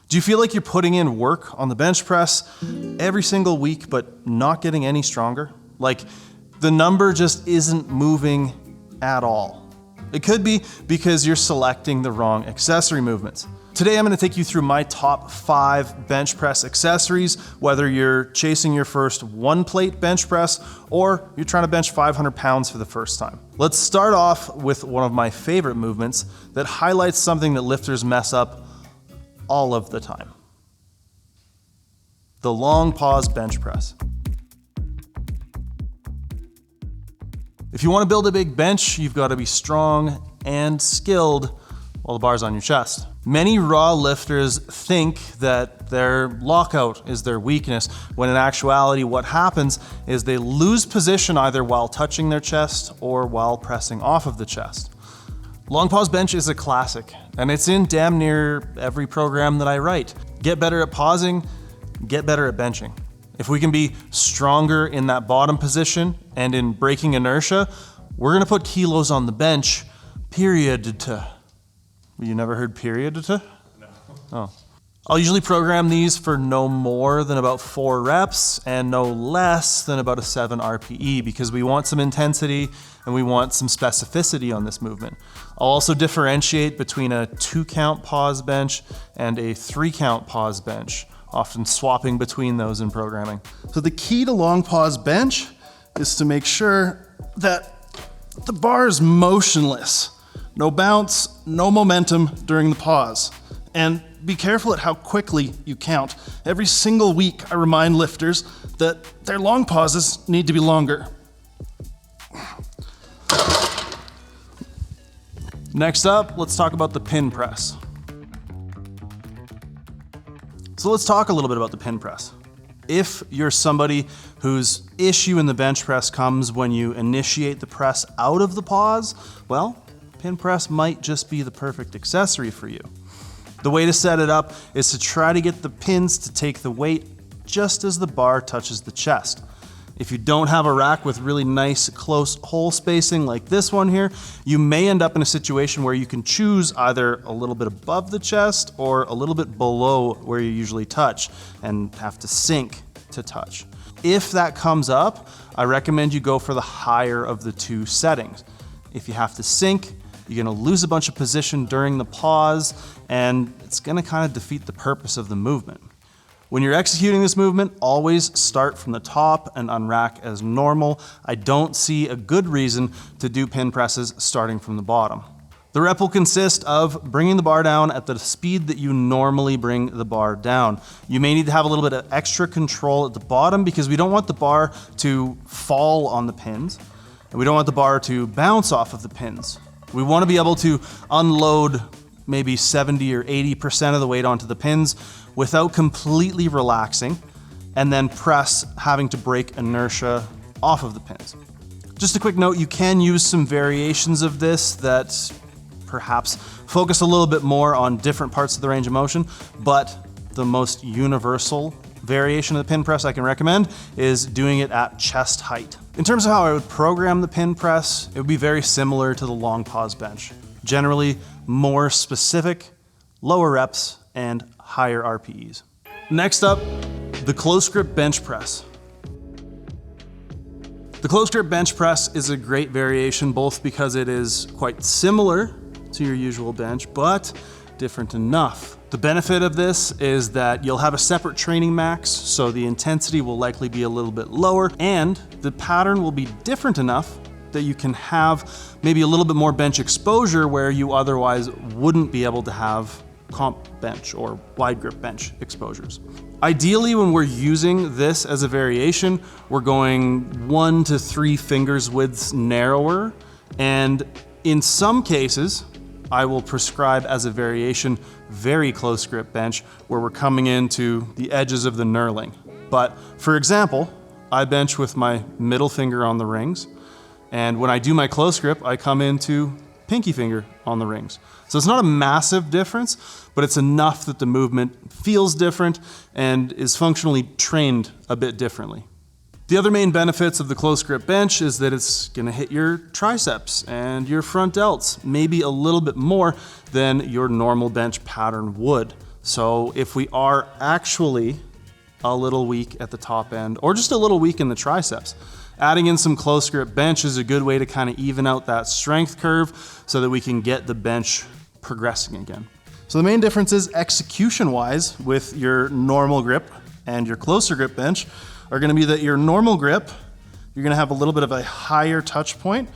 Do you feel like you're putting in work on the bench press every single week, but not getting any stronger? Like the number just isn't moving at all. It could be because you're selecting the wrong accessory movements. Today I'm going to take you through my top 5 bench press accessories, whether you're chasing your first 1-plate bench press or you're trying to bench 500 pounds for the first time. Let's start off with one of my favorite movements that highlights something that lifters mess up all of the time. The long pause bench press. If you want to build a big bench, you've got to be strong and skilled while the bar's on your chest. Many raw lifters think that their lockout is their weakness, when in actuality what happens is they lose position either while touching their chest or while pressing off of the chest. Long pause bench is a classic, and it's in damn near every program that I write. Get better at pausing, get better at benching. If we can be stronger in that bottom position and in breaking inertia, we're gonna put kilos on the bench, period. You never heard period? No. Oh. I'll usually program these for no more than about 4 reps and no less than about a 7 RPE because we want some intensity and we want some specificity on this movement. I'll also differentiate between a 2-count pause bench and a 3-count pause bench, often swapping between those in programming. So the key to long pause bench is to make sure that the bar is motionless. No bounce, no momentum during the pause. And be careful at how quickly you count. Every single week I remind lifters that their long pauses need to be longer. Next up, let's talk about the pin press. So let's talk a little bit about the pin press. If you're somebody whose issue in the bench press comes when you initiate the press out of the pause, well, pin press might just be the perfect accessory for you. The way to set it up is to try to get the pins to take the weight just as the bar touches the chest. If you don't have a rack with really nice close hole spacing like this one here, you may end up in a situation where you can choose either a little bit above the chest or a little bit below where you usually touch and have to sink to touch. If that comes up, I recommend you go for the higher of the 2 settings. If you have to sink, you're gonna lose a bunch of position during the pause, and it's gonna kind of defeat the purpose of the movement. When you're executing this movement, always start from the top and unrack as normal. I don't see a good reason to do pin presses starting from the bottom. The rep will consist of bringing the bar down at the speed that you normally bring the bar down. You may need to have a little bit of extra control at the bottom because we don't want the bar to fall on the pins, and we don't want the bar to bounce off of the pins. We want to be able to unload maybe 70 or 80% of the weight onto the pins without completely relaxing, and then press having to break inertia off of the pins. Just a quick note, you can use some variations of this that perhaps focus a little bit more on different parts of the range of motion, but the most universal variation of the pin press I can recommend is doing it at chest height. In terms of how I would program the pin press, it would be very similar to the long pause bench. Generally more specific, lower reps, and higher RPEs. Next up, the close grip bench press. The close grip bench press is a great variation both because it is quite similar to your usual bench, but different enough. The benefit of this is that you'll have a separate training max, so the intensity will likely be a little bit lower, and the pattern will be different enough that you can have maybe a little bit more bench exposure where you otherwise wouldn't be able to have comp bench or wide grip bench exposures. Ideally, when we're using this as a variation, we're going 1 to 3 fingers widths narrower, and in some cases, I will prescribe as a variation very close grip bench where we're coming into the edges of the knurling. But for example, I bench with my middle finger on the rings, and when I do my close grip, I come into pinky finger on the rings. So it's not a massive difference, but it's enough that the movement feels different and is functionally trained a bit differently. The other main benefits of the close grip bench is that it's gonna hit your triceps and your front delts, maybe a little bit more than your normal bench pattern would. So if we are actually a little weak at the top end or just a little weak in the triceps, adding in some close grip bench is a good way to kind of even out that strength curve so that we can get the bench progressing again. So the main difference is execution-wise with your normal grip and your closer grip bench are gonna be that your normal grip, you're gonna have a little bit of a higher touch point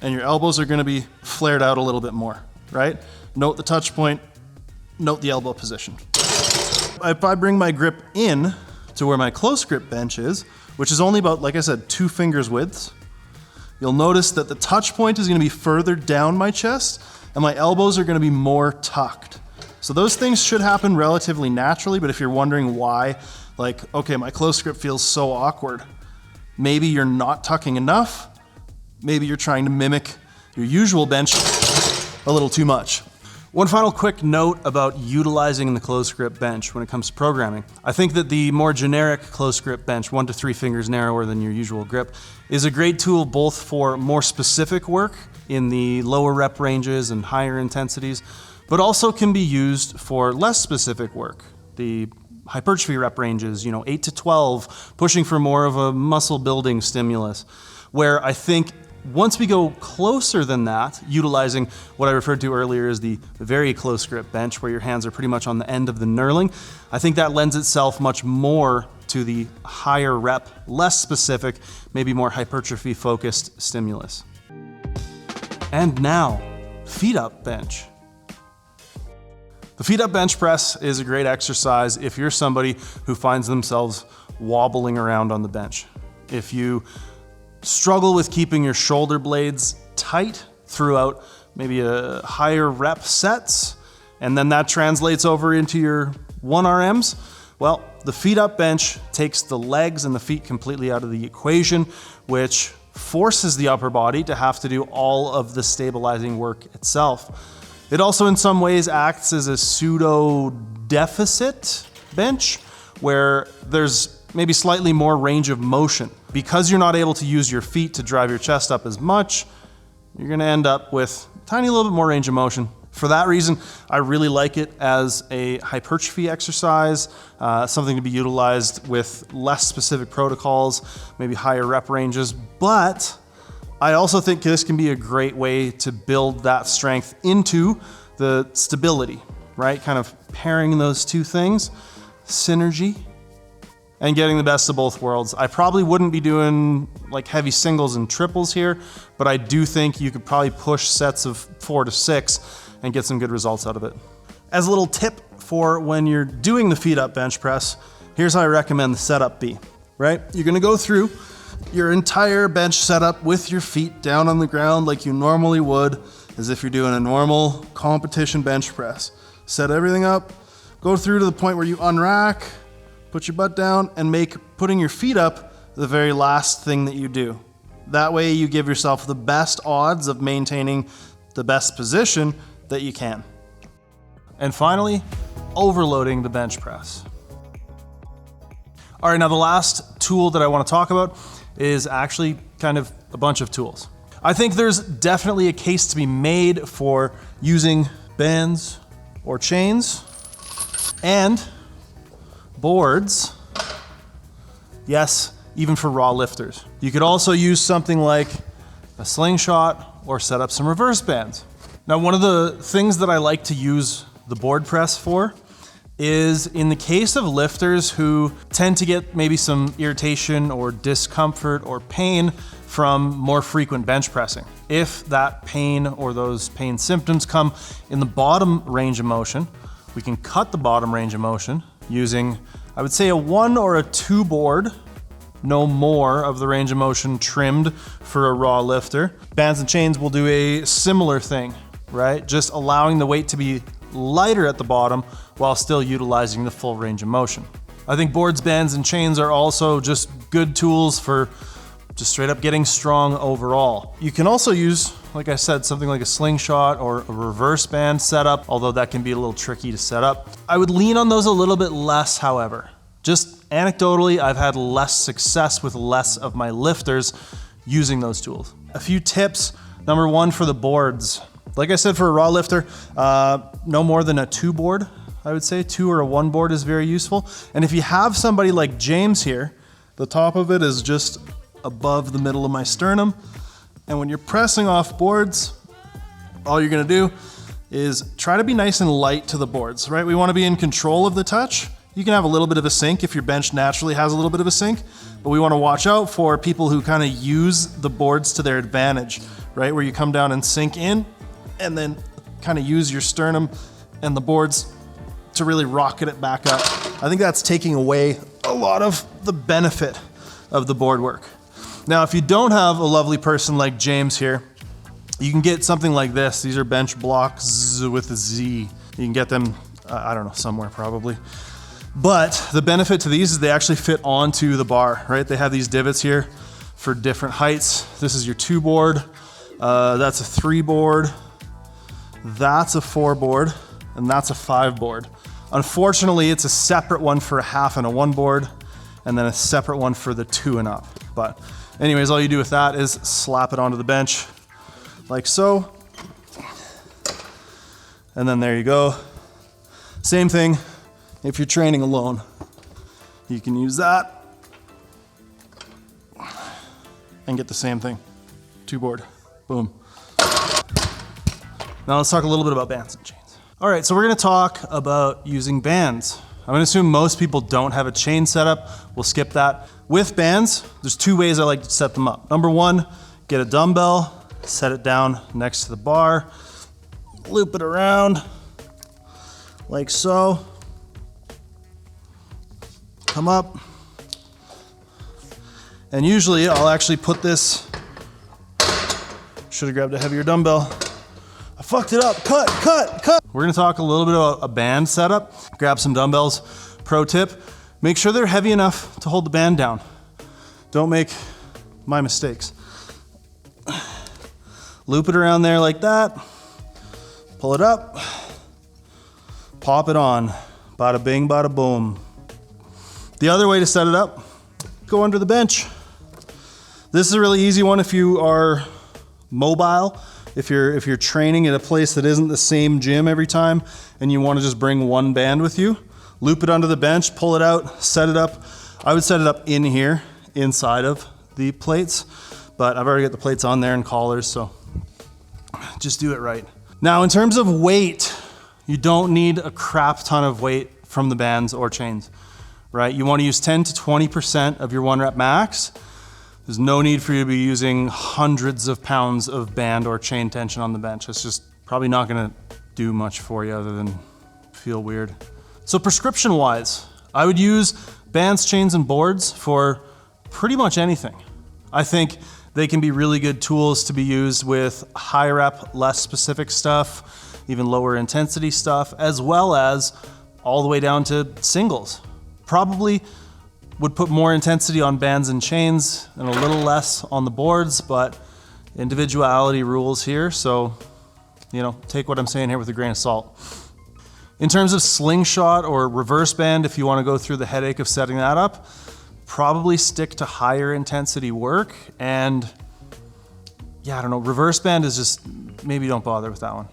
and your elbows are gonna be flared out a little bit more, right? Note the touch point, note the elbow position. If I bring my grip in to where my close grip bench is, which is only about, like I said, 2 fingers widths, you'll notice that the touch point is gonna be further down my chest and my elbows are gonna be more tucked. So those things should happen relatively naturally, but if you're wondering why, like, okay, my close grip feels so awkward, maybe you're not tucking enough, maybe you're trying to mimic your usual bench a little too much. One final quick note about utilizing the close grip bench when it comes to programming. I think that the more generic close grip bench, 1 to 3 fingers narrower than your usual grip, is a great tool both for more specific work in the lower rep ranges and higher intensities, but also can be used for less specific work. The hypertrophy rep ranges, 8 to 12, pushing for more of a muscle building stimulus, where I think once we go closer than that, utilizing what I referred to earlier as the very close grip bench, where your hands are pretty much on the end of the knurling, I think that lends itself much more to the higher rep, less specific, maybe more hypertrophy focused stimulus. And now, feet up bench. The feet up bench press is a great exercise if you're somebody who finds themselves wobbling around on the bench. If you struggle with keeping your shoulder blades tight throughout maybe a higher rep sets, and then that translates over into your 1RMs, well, the feet up bench takes the legs and the feet completely out of the equation, which forces the upper body to have to do all of the stabilizing work itself. It also in some ways acts as a pseudo deficit bench where there's maybe slightly more range of motion. Because you're not able to use your feet to drive your chest up as much, you're gonna end up with a tiny little bit more range of motion. For that reason, I really like it as a hypertrophy exercise, something to be utilized with less specific protocols, maybe higher rep ranges, but I also think this can be a great way to build that strength into the stability, right? Kind of pairing those two things, synergy, and getting the best of both worlds. I probably wouldn't be doing like heavy singles and triples here, but I do think you could probably push sets of 4 to 6 and get some good results out of it. As a little tip for when you're doing the feet up bench press, here's how I recommend the setup be, right? You're gonna go through your entire bench setup with your feet down on the ground like you normally would, as if you're doing a normal competition bench press. Set everything up, go through to the point where you unrack, put your butt down, and make putting your feet up the very last thing that you do. That way you give yourself the best odds of maintaining the best position that you can. And finally, overloading the bench press. All right, now the last tool that I want to talk about is actually kind of a bunch of tools. I think there's definitely a case to be made for using bands or chains and boards. Yes, even for raw lifters. You could also use something like a slingshot or set up some reverse bands. Now, one of the things that I like to use the board press for is in the case of lifters who tend to get maybe some irritation or discomfort or pain from more frequent bench pressing. If that pain or those pain symptoms come in the bottom range of motion, we can cut the bottom range of motion using, I would say, a 1 or a 2 board, no more of the range of motion trimmed for a raw lifter. Bands and chains will do a similar thing, right? Just allowing the weight to be lighter at the bottom while still utilizing the full range of motion. I think boards, bands, and chains are also just good tools for just straight up getting strong overall. You can also use, like I said, something like a slingshot or a reverse band setup, although that can be a little tricky to set up. I would lean on those a little bit less, however. Just anecdotally, I've had less success with less of my lifters using those tools. A few tips. Number 1 for the boards. Like I said, for a raw lifter, no more than a 2 board I would say 2 or a 1 board is very useful. And if you have somebody like James here, the top of it is just above the middle of my sternum. And when you're pressing off boards, all you're gonna do is try to be nice and light to the boards, right? We wanna be in control of the touch. You can have a little bit of a sink if your bench naturally has a little bit of a sink, but we wanna watch out for people who kind of use the boards to their advantage, right? Where you come down and sink in and then kind of use your sternum and the boards to really rocket it back up. I think that's taking away a lot of the benefit of the board work. Now, if you don't have a lovely person like James here, you can get something like this. These are bench blocks with a Z. You can get them, I don't know, somewhere probably. But the benefit to these is they actually fit onto the bar, right? They have these divots here for different heights. This is your 2 board, that's a 3 board, that's a 4 board, and that's a 5 board. Unfortunately, it's a separate one for a half and a 1 board, and then a separate one for the 2 and up. But anyways, all you do with that is slap it onto the bench like so. And then there you go. Same thing if you're training alone. You can use that and get the same thing. 2 board, boom. Now let's talk a little bit about bands and chains. All right, so we're gonna talk about using bands. I'm gonna assume most people don't have a chain setup. We'll skip that. With bands, there's 2 ways I like to set them up. Number 1, get a dumbbell, set it down next to the bar, loop it around like so. Come up. And usually I'll actually put this, should have grabbed a heavier dumbbell. I fucked it up, cut. We're gonna talk a little bit about a band setup. Grab some dumbbells. Pro tip, make sure they're heavy enough to hold the band down. Don't make my mistakes. Loop it around there like that. Pull it up. Pop it on. Bada bing, bada boom. The other way to set it up, go under the bench. This is a really easy one if you are mobile. If you're training at a place that isn't the same gym every time and you want to just bring 1 band with you, loop it under the bench, pull it out, set it up. I would set it up in here, inside of the plates, but I've already got the plates on there and collars, so just do it right. Now, in terms of weight, you don't need a crap ton of weight from the bands or chains, right? You want to use 10 to 20% of your 1 rep max. There's no need for you to be using hundreds of pounds of band or chain tension on the bench. It's just probably not gonna do much for you other than feel weird. So prescription-wise, I would use bands, chains, and boards for pretty much anything. I think they can be really good tools to be used with high rep, less specific stuff, even lower intensity stuff, as well as all the way down to singles. Probably would put more intensity on bands and chains and a little less on the boards, but individuality rules here, so take what I'm saying here with a grain of salt. In terms of slingshot or reverse band, if you want to go through the headache of setting that up, probably stick to higher intensity work. And yeah, I don't know, reverse band is just, maybe don't bother with that one.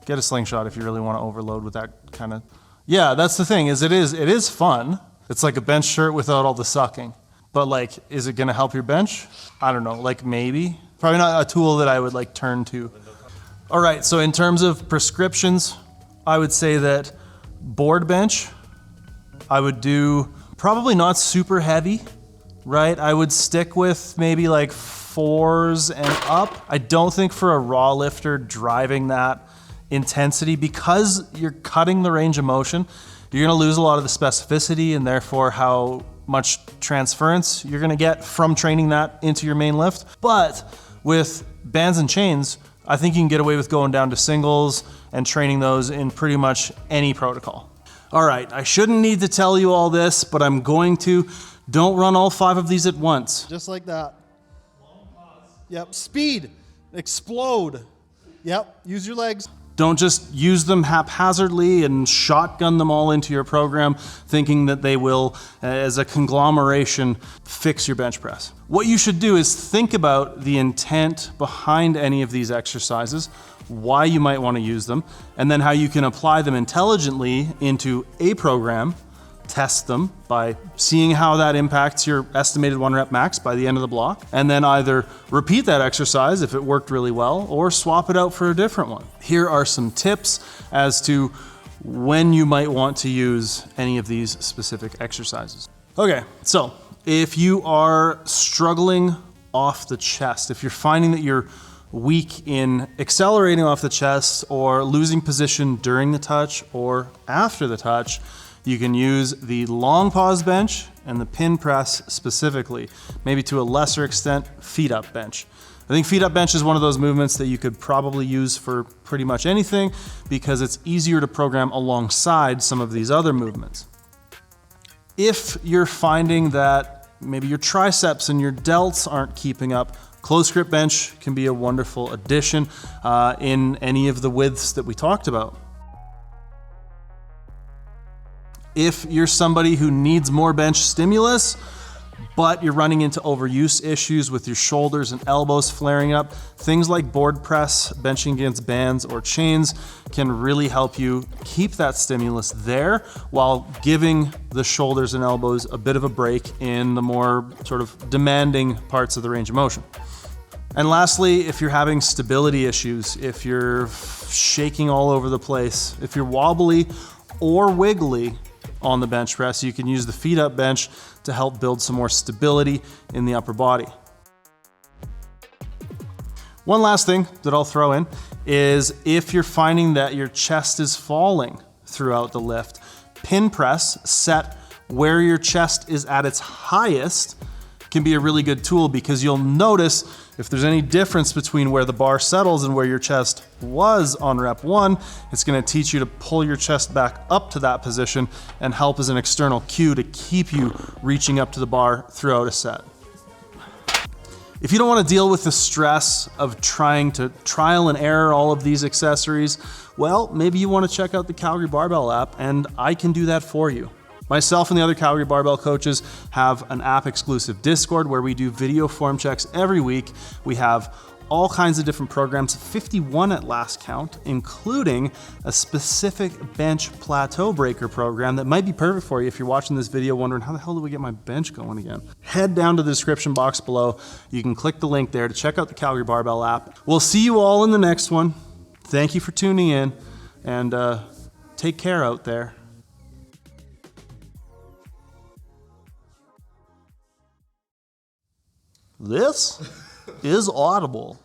Get a slingshot if you really want to overload with that kind of, yeah, that's the thing, is it is fun. It's like a bench shirt without all the sucking. But like, is it gonna help your bench? I don't know, like maybe. Probably not a tool that I would like turn to. All right, so in terms of prescriptions, I would say that board bench, I would do probably not super heavy, right? I would stick with maybe like 4s and up. I don't think for a raw lifter driving that intensity, because you're cutting the range of motion, you're gonna lose a lot of the specificity and therefore how much transference you're gonna get from training that into your main lift. But with bands and chains, I think you can get away with going down to singles and training those in pretty much any protocol. All right, I shouldn't need to tell you all this, but I'm going to. Don't run all 5 of these at once. Just like that. Long pause. Yep, speed, explode. Yep, use your legs. Don't just use them haphazardly and shotgun them all into your program thinking that they will, as a conglomeration, fix your bench press. What you should do is think about the intent behind any of these exercises. why you might want to use them, and then how you can apply them intelligently into a program, test them by seeing how that impacts your estimated 1 rep max by the end of the block, and then either repeat that exercise if it worked really well, or swap it out for a different one. Here are some tips as to when you might want to use any of these specific exercises. Okay, so if you are struggling off the chest, if you're finding that you're weak in accelerating off the chest or losing position during the touch or after the touch, you can use the long pause bench and the pin press specifically, maybe to a lesser extent, feet up bench. I think feet up bench is one of those movements that you could probably use for pretty much anything because it's easier to program alongside some of these other movements. If you're finding that maybe your triceps and your delts aren't keeping up, close grip bench can be a wonderful addition in any of the widths that we talked about. If you're somebody who needs more bench stimulus, but you're running into overuse issues with your shoulders and elbows flaring up, things like board press, benching against bands or chains can really help you keep that stimulus there while giving the shoulders and elbows a bit of a break in the more sort of demanding parts of the range of motion. And lastly, if you're having stability issues, if you're shaking all over the place, if you're wobbly or wiggly on the bench press, you can use the feet up bench to help build some more stability in the upper body. One last thing that I'll throw in is if you're finding that your chest is falling throughout the lift, pin press set where your chest is at its highest can be a really good tool because you'll notice if there's any difference between where the bar settles and where your chest was on rep 1, it's going to teach you to pull your chest back up to that position and help as an external cue to keep you reaching up to the bar throughout a set. If you don't want to deal with the stress of trying to trial and error all of these accessories, well, maybe you want to check out the Calgary Barbell app, and I can do that for you. Myself and the other Calgary Barbell coaches have an app-exclusive Discord where we do video form checks every week. We have all kinds of different programs, 51 at last count, including a specific bench plateau breaker program that might be perfect for you if you're watching this video wondering, how the hell do we get my bench going again? Head down to the description box below. You can click the link there to check out the Calgary Barbell app. We'll see you all in the next one. Thank you for tuning in, and take care out there. This is Audible.